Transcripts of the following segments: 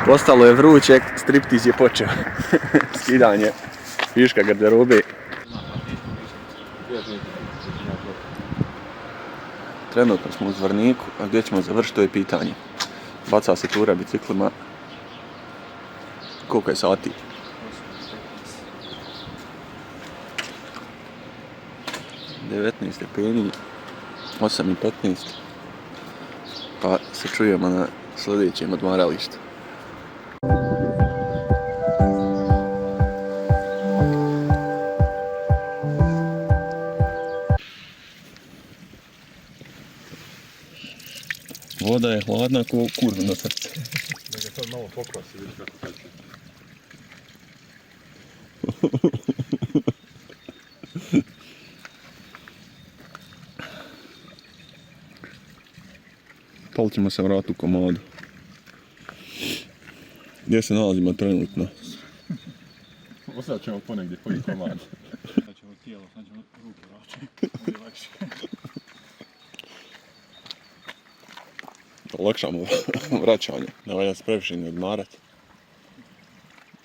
Postalo je vruće, striptiz je počeo. Skidanje viška garderobe. Trenutno smo u Zvorniku, a gdje ćemo završiti, to je pitanje. Baca se tura biciklima. Koliko je sati? ...19 stepeni, 8:15, pa se čujemo na sljedećem odmaralištu. Voda je hladna ko kurvino srce. Da ga sad malo pokrosi, vidiš kako teče. Pali ćemo se vratiti u komadu. Gdje se nalazimo trenutno? Osad ćemo ponegdje koji komad. Sad ćemo tijelo, sad ćemo ruke vraćati. Olakšamo vraćanje, ne valja se previše ne odmarati.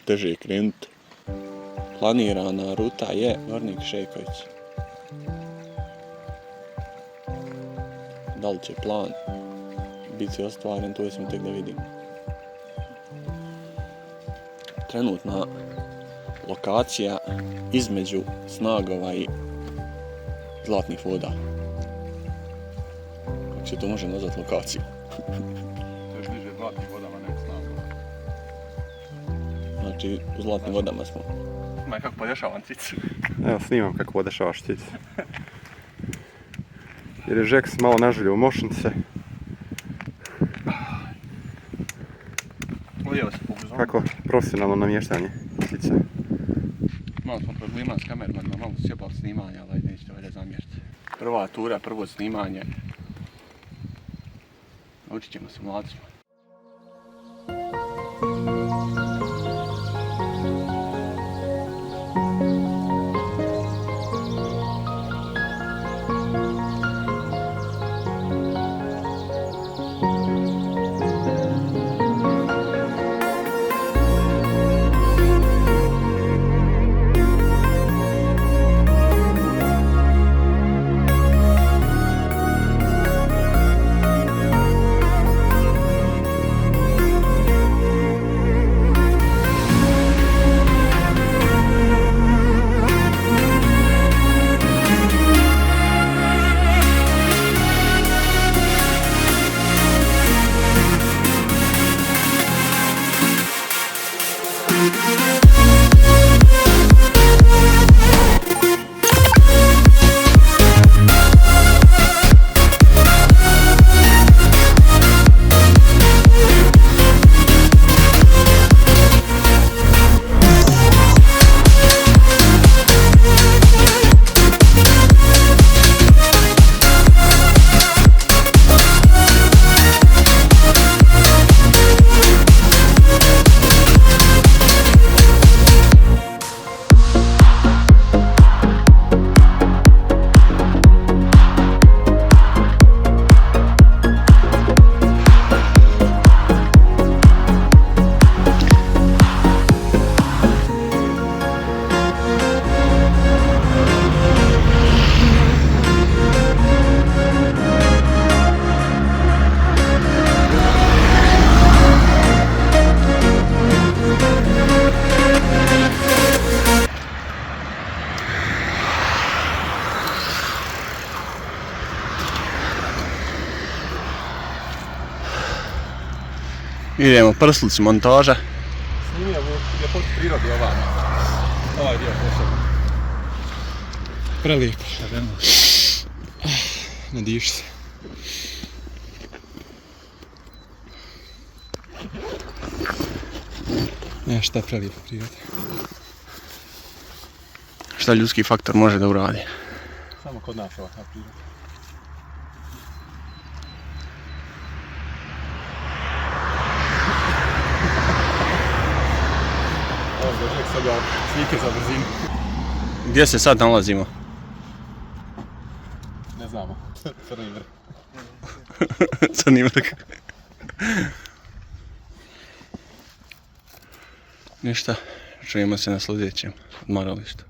Teže je krenuti. Planirana ruta je Nornik Šejković. Da li će plan biti ostvaren, to ćemo tek da vidimo. Trenutna lokacija između Snagova i Zlatnih voda. Kako se to može nazvati lokaciju? To je bliže Zlatnim vodama nego Snagova. Znači, u Zlatnim vodama smo. Ma kako podešavam cicu. Evo snimam kako podešavaš cicu. Jer je Žeks malo naželio u mošnice. Ujeo se po buzonu. Kako profesionalno namještanje cice. Malo smo problema s kamermanima, malo su sjebali snimanja, ali nećete valjda zamjeriti. Prva tura, prvo snimanje. Naučit ćemo se, mladi smo. Idemo prslici montaža. Snimio u ljepotu prirodi ovaj dio posebno. Prelijepo. Nadiš se. Ne, šta je prelijepo priroda. Šta ljudski faktor može da uradi? Samo kod nas ovakva priroda. Ovo je Žek sad ja slike za brzinu. Gdje se sad nalazimo? Ne znamo. Crni vrh. Crni vrh. Ništa, čujemo se na sljedećem odmaralištu.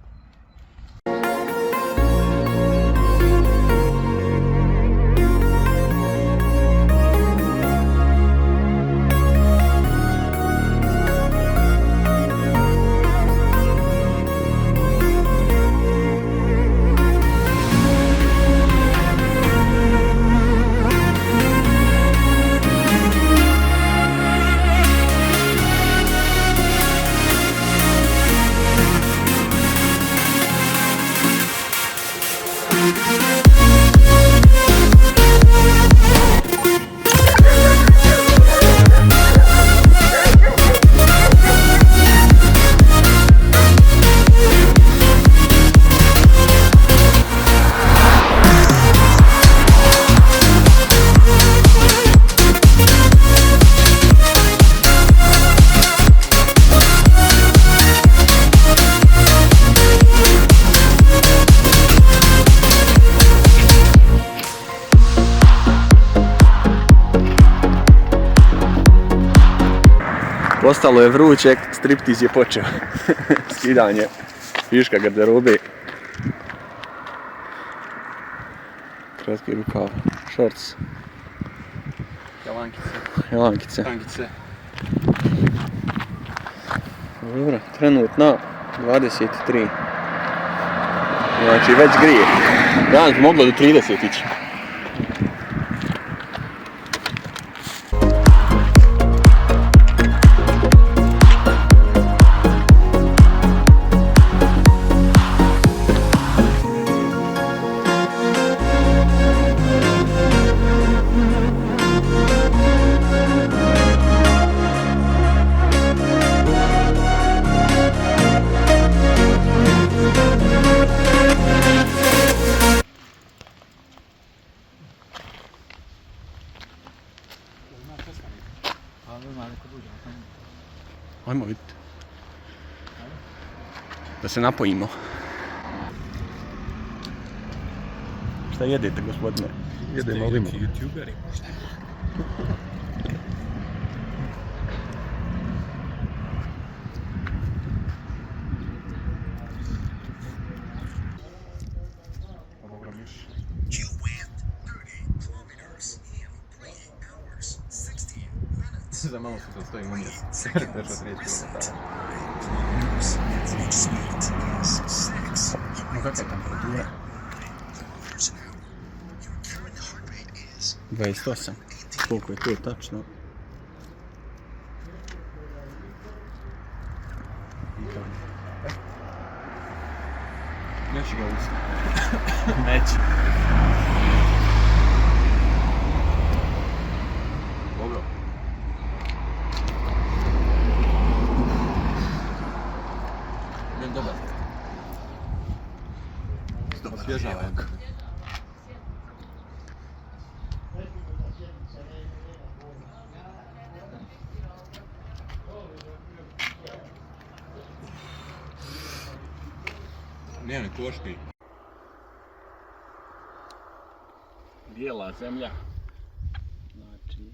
Postalo je vruće, striptiz je počeo. Skidanje viška garderobe. Kratki rukav, šorc. Jalankice. Tangice. Dobro, trenutno 23. Znači već grije. Danas bi moglo do 30 ići. Ajmo vidjeti. Da se napojimo. Šta jedete, gospodine? Jedemo limu. Youtuberi možda. You went 30 kilometers in 3 hours, 16 minutes. Za malo se to stoji u mjestu. Seconds. 5 kilometers. Each speed is 6. No kakva je temperatura? Kilometers an hour. Your current heart rate is 28. Koliko je to tačno? Neći ga usta. Neće. Dobro. Dobar. Osvježava je. Nije ne košti. Bijela zemlja. Znači,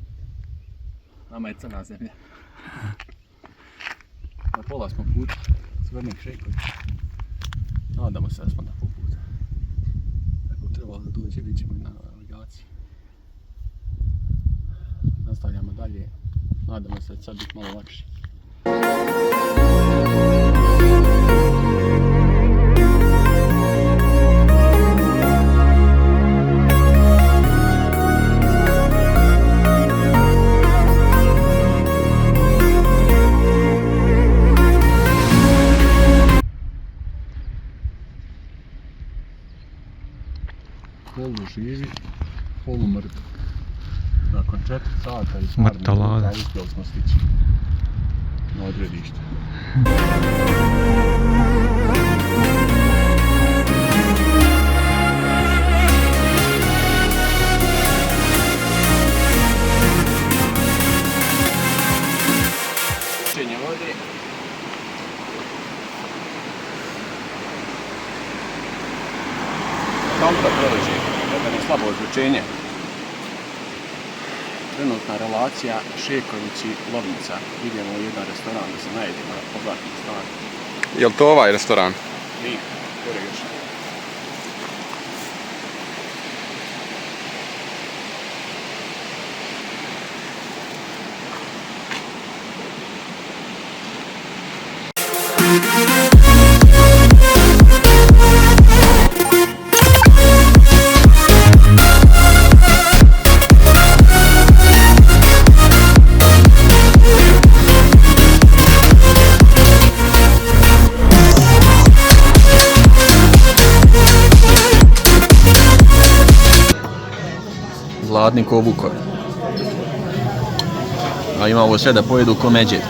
nama je crna zemlja. Na pola smo puta. Zvornik Šejković. Nadamo se da smo na pol puta. Ako trebalo da dođe, bit ćemo i na navigaciji. Nastavljamo dalje. Nadamo se da će sad biti malo lakše. Polu živi, polu mrtv. Nakon 4 sata i Mrtva lada. uspjeli smo stići na odredište. Učenje vode. Kampa prolazi, jedan je slabo ozvučenje. trenutna relacija Šeković i Lovnica. Idemo u jedan restoran da se najedimo na povratnoj strani. Jel to ovaj restoran? Nije, gore još. Hladni ko Vukovar. A ima ovo sve da pojedu ko Međed.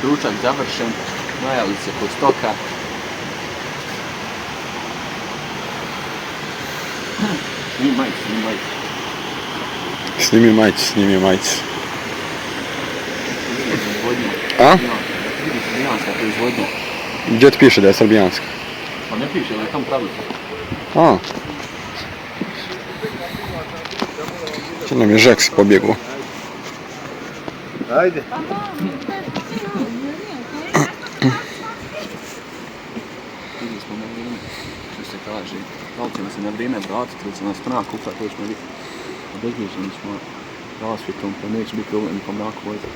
Ručak završen, najeli se kod stoka. Snimi majicu, snimi majicu. Snimi majicu, snimi majicu. Proizvodnja. A? Vidi srbijanska proizvodnja. Gdje ti piše da je srbijanska? Pa ne piše, ali je tam pravilo. A. Če nam je Žeks pobjegao. Ajde. Vidjeli smo na vrijeme, što se kaže, da li će nas se na vrijeme vratiti ili će nas strana kupa, to ćemo vidjeti. Obezbježeni smo rasvjetom, pa neće biti problem ni po mraku voziti.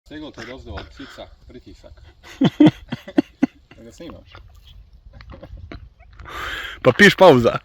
Steglo te dozdeo od psica, pritisak. Da ga snimaš. Pa piš pauza.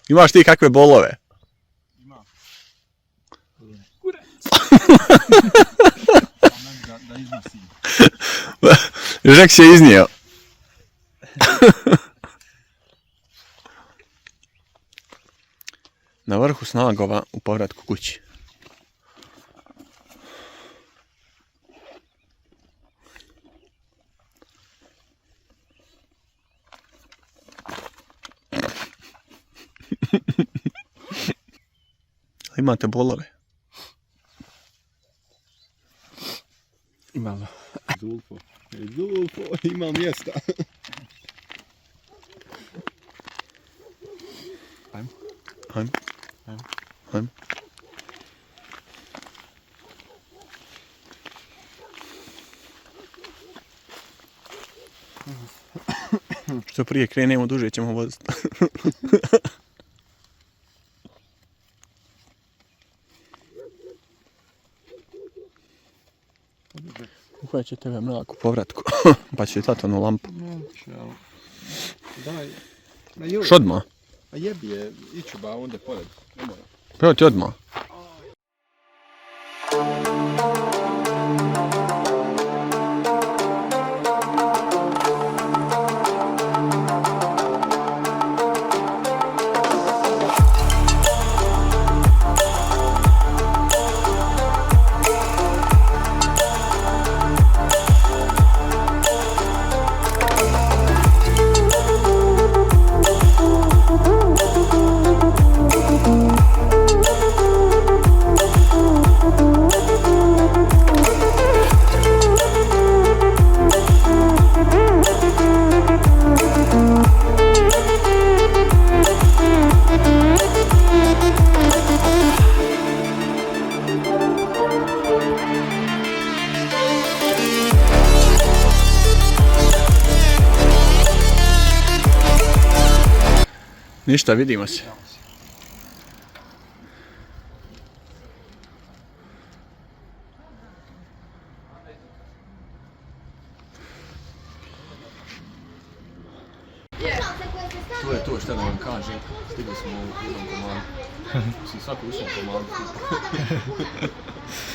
Imaš ti kakve bolove? Ima. Da iznosim. Žek se iznio. Na vrhu snagova u povratku kući. Imate bolove? Imamo. Zulfo, ima mjesta. Ajmo. Ajmo. Ajmo. Ajmo. Što prije krenemo, duže ćemo voziti. Uhvat će tebe mrak u povratku, pa će tati onu lampu. Daj. Ma joj. Šodma? A jebi je, iću ba onda pored. Ne mora. Prvo ti odmah. Ništa, vidimo se. To je to što da vam kažem. Stigli smo u jednom komadu. Svi svako u svom komadu.